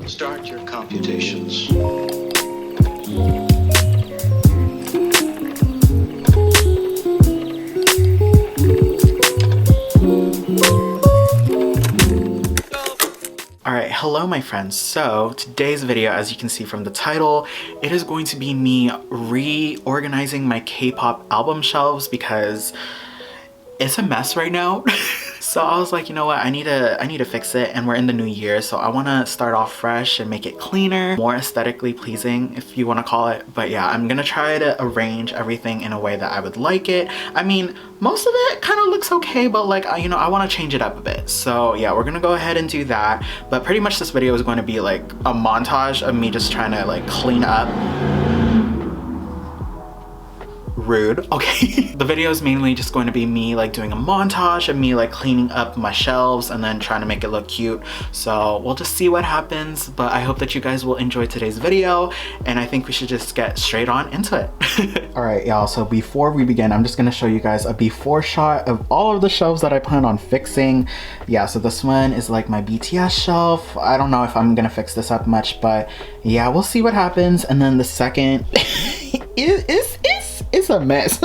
Start your computations. Alright, hello my friends. So today's video, as you can see from the title, it is going to be me reorganizing my K-pop album shelves because it's a mess right now. So I was like, you know what, I need to fix it, and we're in the new year, so I want to start off fresh and make it cleaner, more aesthetically pleasing, if you want to call it. But yeah, I'm gonna try to arrange everything in a way that I would like it. I mean, most of it kind of looks okay, but like, you know, I want to change it up a bit. So yeah, we're gonna go ahead and do that. But pretty much this video is going to be like a montage of me just trying to like clean up. Rude. Okay. The video is mainly just going to be me like doing a montage of me like cleaning up my shelves and then trying to make it look cute. So we'll just see what happens, but I hope that you guys will enjoy today's video, and I think we should just get straight on into it. All right, y'all, so before we begin, I'm just gonna show you guys a before shot of all of the shelves that I plan on fixing. Yeah, so this one is like my BTS shelf. I don't know if I'm gonna fix this up much, but yeah, we'll see what happens. And then the second it's a mess.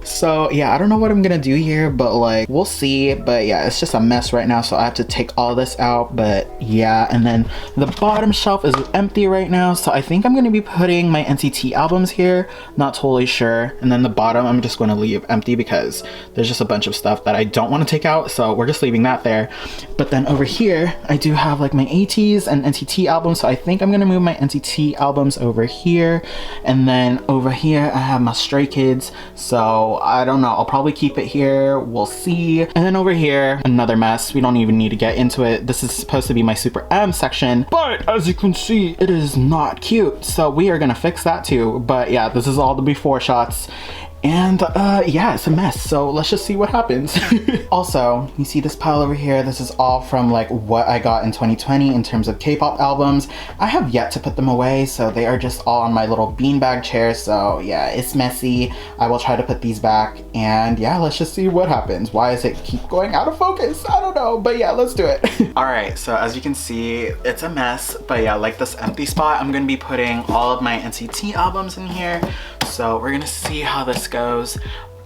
So yeah, I don't know what I'm gonna do here, but like we'll see. But yeah, it's just a mess right now, so I have to take all this out. But yeah, and then the bottom shelf is empty right now, so I think I'm gonna be putting my NCT albums here, not totally sure. And then the bottom I'm just going to leave empty because there's just a bunch of stuff that I don't want to take out, so we're just leaving that there. But then over here I do have like my ATEEZ and NCT albums, so I think I'm gonna move my NCT albums over here. And then over here I have my Stray Kids, so I don't know, I'll probably keep it here, we'll see. And then over here, another mess. We don't even need to get into it. This is supposed to be my Super M section, but as you can see, it is not cute, so we are gonna fix that too. But yeah, this is all the before shots. And yeah, it's a mess, so let's just see what happens. Also, you see this pile over here? This is all from like what I got in 2020 in terms of K-pop albums. I have yet to put them away, so they are just all on my little beanbag chair. So yeah, it's messy. I will try to put these back, and yeah, let's just see what happens. Why does it keep going out of focus? I don't know, but yeah, let's do it. All right, so as you can see, it's a mess, but yeah, like this empty spot, I'm gonna be putting all of my NCT albums in here. So we're gonna see how this goes.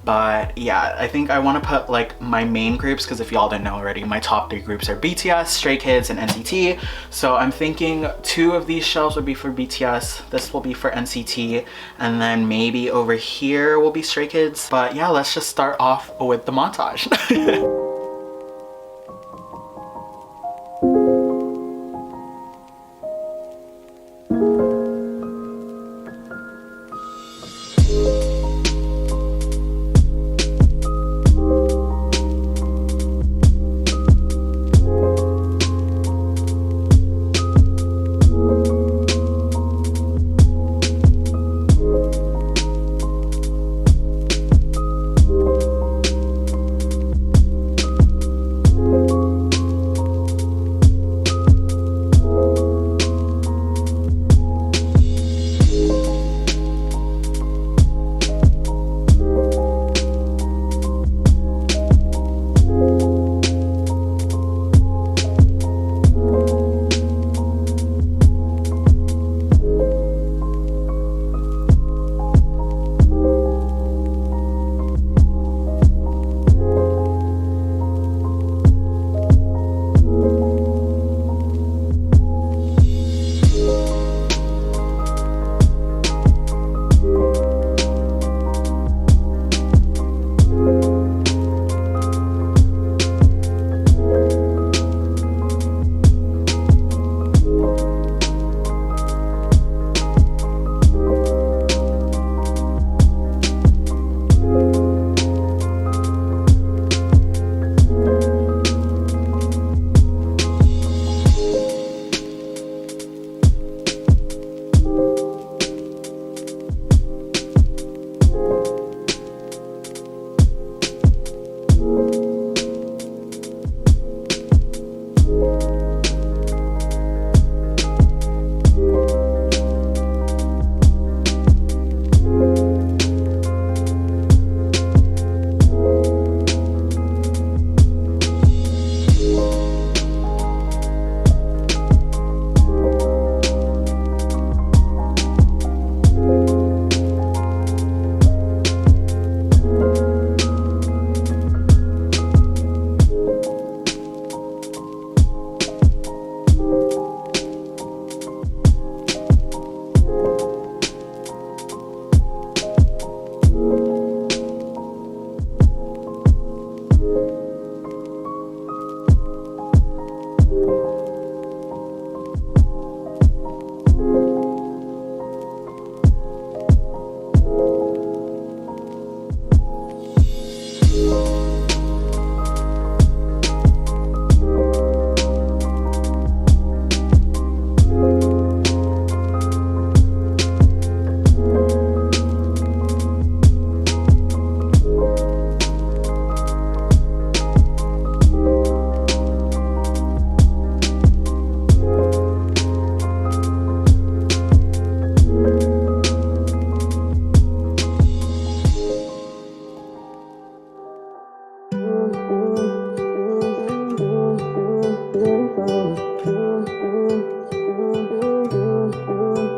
But yeah, I think I want to put like my main groups, because if y'all didn't know already, my top 3 groups are BTS, Stray Kids, and NCT. So I'm thinking 2 of these shelves would be for BTS, this will be for NCT, and then maybe over here will be Stray Kids. But yeah, let's just start off with the montage.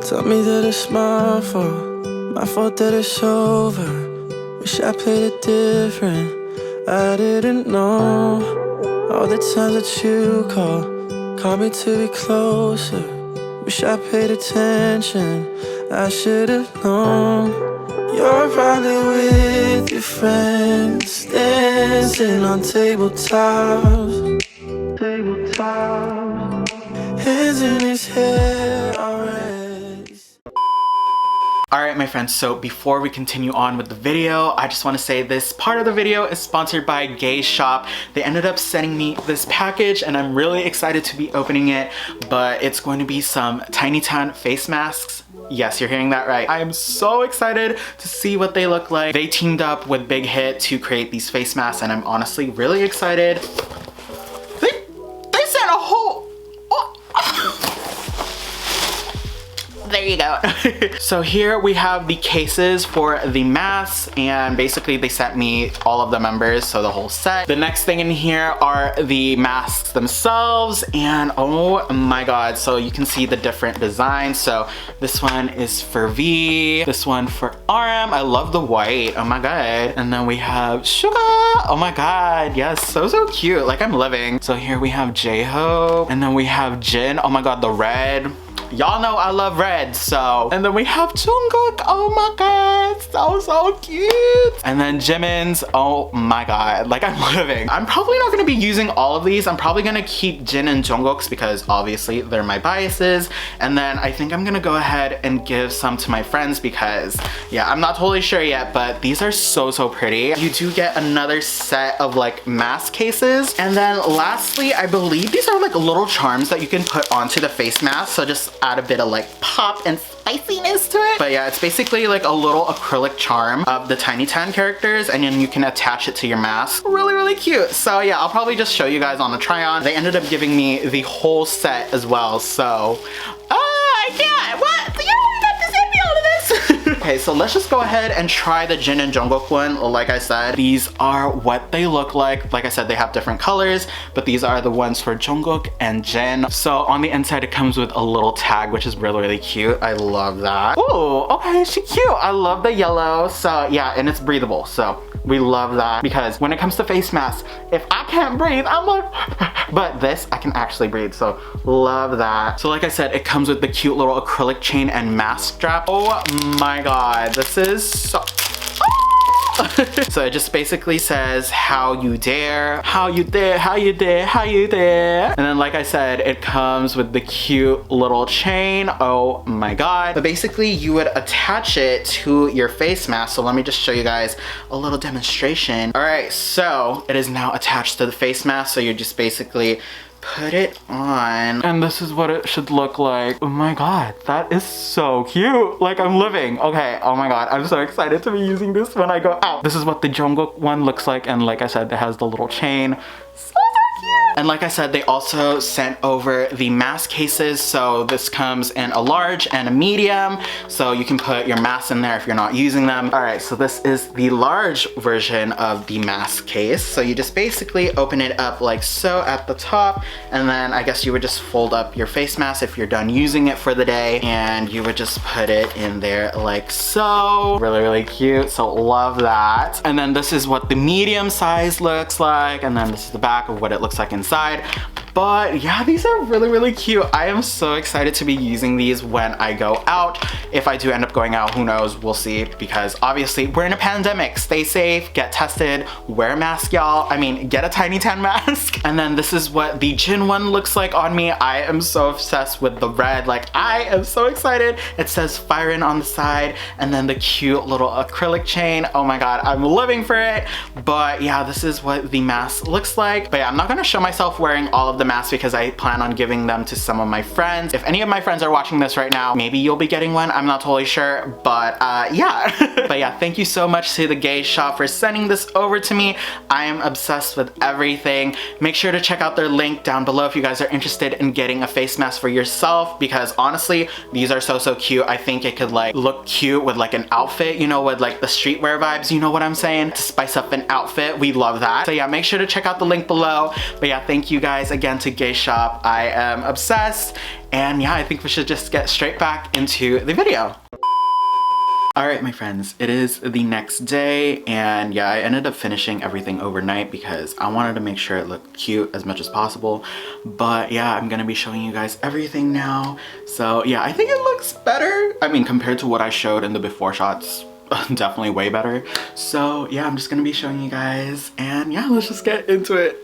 Tell me that it's my fault that it's over. Wish I played it different. I didn't know all the times that you called me to be closer. Wish I paid attention. I should have known. You're probably with your friends, dancing on tabletops. Hands in his hair already. Alright my friends, so before we continue on with the video, I just want to say this part of the video is sponsored by Gaze Shop. They ended up sending me this package and I'm really excited to be opening it, but it's going to be some TinyTAN face masks. Yes, you're hearing that right. I am so excited to see what they look like. They teamed up with Big Hit to create these face masks and I'm honestly really excited. They sent a whole... There you go. So here we have the cases for the masks and basically they sent me all of the members, so the whole set. The next thing in here are the masks themselves and oh my god, so you can see the different designs. So this one is for V, this one for RM. I love the white, oh my god. And then we have Suga, oh my god, yes, so cute, like I'm living. So here we have J-Hope and then we have Jin, oh my god, the red. Y'all know I love red, so. And then we have Jungkook, oh my god, so cute. And then Jimin's, oh my god, like I'm living. I'm probably not gonna be using all of these. I'm probably gonna keep Jin and Jungkook's because obviously they're my biases. And then I think I'm gonna go ahead and give some to my friends because, yeah, I'm not totally sure yet, but these are so pretty. You do get another set of like mask cases. And then lastly, I believe these are like little charms that you can put onto the face mask. So just add a bit of like pop and spiciness to it. But yeah, it's basically like a little acrylic charm of the TinyTAN characters and then you can attach it to your mask. Really cute. So yeah, I'll probably just show you guys on a try on. They ended up giving me the whole set as well. So, I can't, what? You don't have to send me all of this. Okay, so let's just go ahead and try the Jin and Jungkook one. Like I said, these are what they look like. Like I said, they have different colors, but these are the ones for Jungkook and Jin. So on the inside, it comes with a little tag, which is really cute. I love that. Oh, okay, she's cute. I love the yellow. So yeah, and it's breathable. So we love that because when it comes to face masks, if I can't breathe, I'm like, but this, I can actually breathe. So love that. So like I said, it comes with the cute little acrylic chain and mask strap. Oh my god, this is so... So it just basically says how you dare, how you dare, how you dare, how you dare. And then like I said, it comes with the cute little chain. Oh my god. But basically you would attach it to your face mask. So let me just show you guys a little demonstration. All right, so it is now attached to the face mask. So you just basically put it on and this is what it should look like. Oh my god, that is so cute. Like I'm living. Okay, oh my god, I'm so excited to be using this when I go out. This is what the Jungkook one looks like and like I said, it has the little chain. So cute. And like I said, they also sent over the mask cases. So this comes in a large and a medium. So you can put your masks in there if you're not using them. All right, so this is the large version of the mask case. So you just basically open it up like so at the top. And then I guess you would just fold up your face mask if you're done using it for the day. And you would just put it in there like so. Really cute, so love that. And then this is what the medium size looks like. And then this is the back of what it looks like inside. But yeah, these are really cute. I am so excited to be using these when I go out. If I do end up going out, who knows, we'll see, because obviously we're in a pandemic. Stay safe, get tested, wear a mask, y'all. I mean, get a TinyTAN mask. And then this is what the Jin one looks like on me. I am so obsessed with the red. Like I am so excited. It says fire in on the side and then the cute little acrylic chain. Oh my god, I'm living for it. But yeah, this is what the mask looks like. But yeah, I'm not gonna show myself wearing all of the masks because I plan on giving them to some of my friends. If any of my friends are watching this right now, maybe you'll be getting one. I'm not totally sure, but yeah. But yeah, thank you so much to the Gaze Shop for sending this over to me. I am obsessed with everything. Make sure to check out their link down below if you guys are interested in getting a face mask for yourself, because honestly, these are so cute. I think it could like look cute with like an outfit, you know, with like the streetwear vibes, you know what I'm saying? To spice up an outfit, we love that. So yeah, make sure to check out the link below. But yeah, thank you guys again romantic gay shop. I am obsessed, and yeah, I think we should just get straight back into the video. Alright my friends, it is the next day, and yeah, I ended up finishing everything overnight because I wanted to make sure it looked cute as much as possible. But yeah, I'm gonna be showing you guys everything now. So yeah, I think it looks better. I mean, compared to what I showed in the before shots, definitely way better. So yeah, I'm just gonna be showing you guys, and yeah, let's just get into it.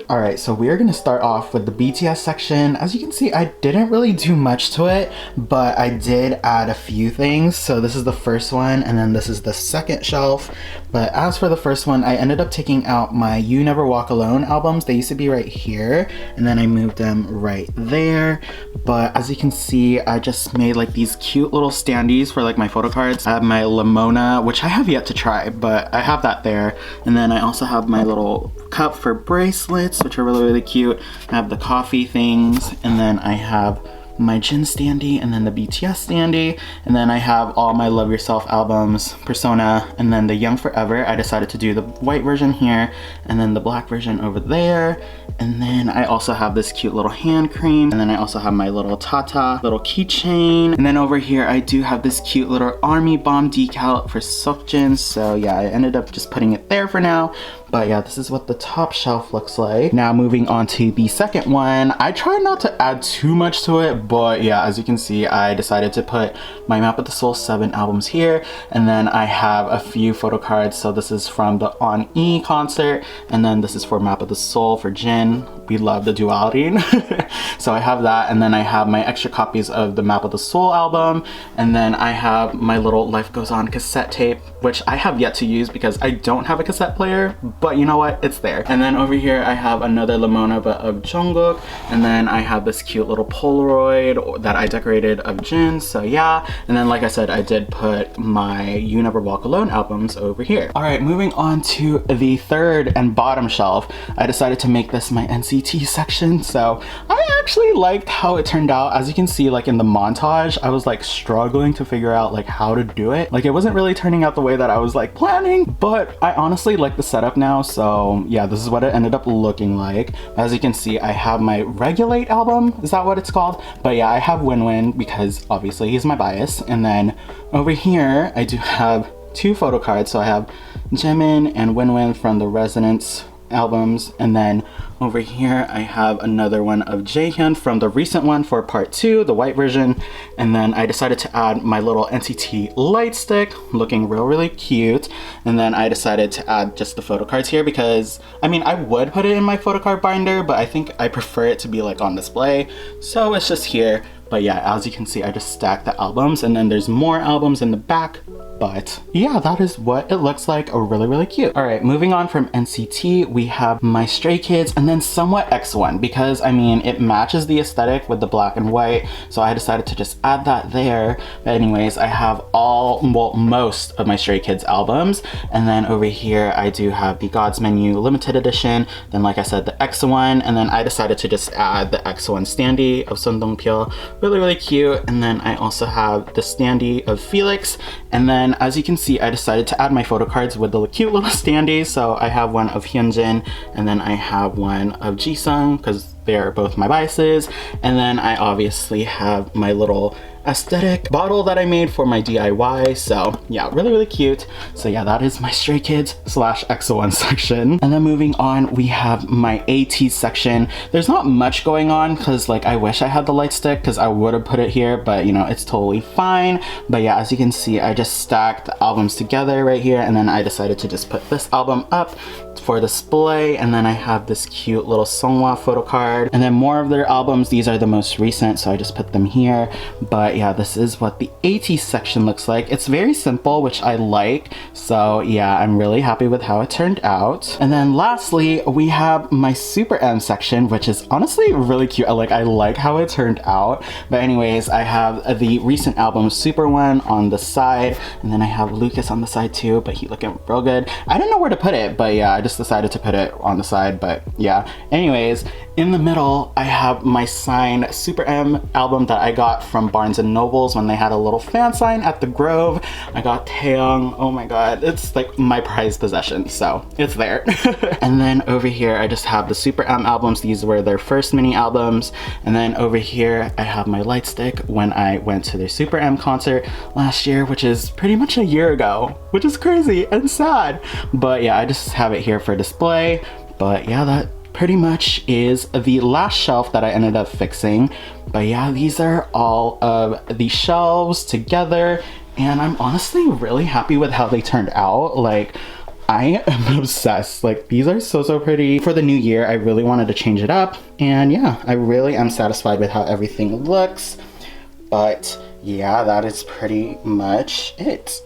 All right, so we are gonna start off with the BTS section. As you can see, I didn't really do much to it, but I did add a few things. So this is the first one, and then this is the second shelf. But as for the first one, I ended up taking out my You Never Walk Alone albums. They used to be right here, and then I moved them right there. But as you can see, I just made like these cute little standees for like my photo cards. I have my Limona, which I have yet to try, but I have that there. And then I also have my little cup for bracelets, which are really cute. I have the coffee things, and then I have my Jin standee, and then the BTS standee, and then I have all my Love Yourself albums, Persona, and then the Young Forever. I decided to do the white version here, and then the black version over there. And then I also have this cute little hand cream, and then I also have my little Tata little keychain, and then over here I do have this cute little army bomb decal for Seokjin. So yeah, I ended up just putting it there for now. But yeah, this is what the top shelf looks like. Now moving on to the second one. I tried not to add too much to it, but yeah, as you can see, I decided to put my Map of the Soul 7 albums here, and then I have a few photo cards. So this is from the On E concert, and then this is for Map of the Soul for Jin. We love the duality. So I have that, and then I have my extra copies of the Map of the Soul album, and then I have my little Life Goes On cassette tape, which I have yet to use because I don't have a cassette player, but you know what, it's there. And then over here I have another Limona but of Jungkook, and then I have this cute little Polaroid that I decorated of Jin. So yeah, and then like I said, I did put my You Never Walk Alone albums over here. All right, moving on to the third and bottom shelf. I decided to make this my NCT section. So I actually liked how it turned out. As you can see, like in the montage, I was like struggling to figure out like how to do it. Like it wasn't really turning out the way that I was like planning, but I honestly like the setup now. So yeah, this is what it ended up looking like. As you can see, I have my Regulate album. Is that what it's called? But yeah, I have Win Win because obviously he's my bias. And then over here, I do have two photo cards. So I have Jimin and Win Win from the Resonance albums, and then over here I have another one of Jaehyun from the recent one for part 2, the white version. And then I decided to add my little NCT light stick, looking really cute. And then I decided to add just the photo cards here because I mean, I would put it in my photo card binder, but I think I prefer it to be like on display, so it's just here. But yeah, as you can see, I just stacked the albums, and then there's more albums in the back. But yeah, that is what it looks like. Really cute. All right, moving on from NCT, we have my Stray Kids, and then somewhat X1, because I mean, it matches the aesthetic with the black and white. So I decided to just add that there. But anyways, I have most of my Stray Kids albums. And then over here, I do have the God's Menu limited edition. Then like I said, the X1, and then I decided to just add the X1 standee of Sun Dong-pyo. Really cute. And then I also have the standee of Felix. And then as you can see, I decided to add my photo cards with the cute little standees. So I have one of Hyunjin, and then I have one of Jisung because they are both my biases. And then I obviously have my little aesthetic bottle that I made for my DIY. So yeah, really cute. So yeah, that is my Stray Kids / EXO-1 section. And then moving on, we have my ATEEZ section. There's not much going on because like I wish I had the light stick because I would have put it here, but you know, it's totally fine. But yeah, as you can see, I just stacked the albums together right here, and then I decided to just put this album up for display. And then I have this cute little Songhwa photo card, and then more of their albums. These are the most recent, so I just put them here. But yeah, this is what the ATEEZ section looks like. It's very simple, which I like. So yeah, I'm really happy with how it turned out. And then lastly, we have my Super M section, which is honestly really cute. I like how it turned out. But anyways, I have the recent album Super One on the side, and then I have Lucas on the side too, but he looking real good. I didn't know where to put it, but yeah, I just decided to put it on the side. But yeah, anyways, In the middle, I have my signed Super M album that I got from Barnes & Nobles when they had a little fan sign at the Grove. I got Taeyong. Oh my god, it's like my prized possession, so it's there. And then over here, I just have the Super M albums. These were their first mini albums. And then over here, I have my light stick when I went to their Super M concert last year, which is pretty much a year ago, which is crazy and sad. But yeah, I just have it here for display. But yeah, that pretty much is the last shelf that I ended up fixing. But yeah, these are all of the shelves together, and I'm honestly really happy with how they turned out. Like, I am obsessed. Like, these are so pretty. For the new year, I really wanted to change it up, and yeah, I really am satisfied with how everything looks. But yeah, that is pretty much it.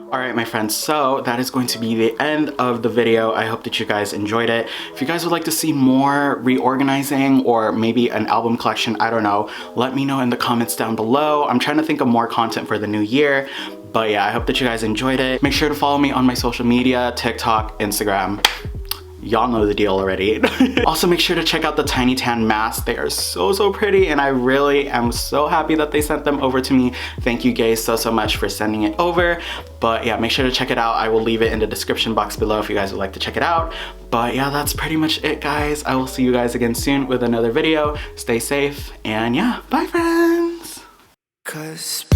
Alright my friends, so that is going to be the end of the video. I hope that you guys enjoyed it. If you guys would like to see more reorganizing or maybe an album collection, I don't know, let me know in the comments down below. I'm trying to think of more content for the new year. But yeah, I hope that you guys enjoyed it. Make sure to follow me on my social media, TikTok, Instagram. Y'all know the deal already. Also, make sure to check out the TinyTAN Mask. They are so pretty, and I really am so happy that they sent them over to me. Thank you guys so much for sending it over. But yeah, make sure to check it out. I will leave it in the description box below if you guys would like to check it out. But yeah, that's pretty much it, guys. I will see you guys again soon with another video. Stay safe, and yeah, bye friends. 'Cause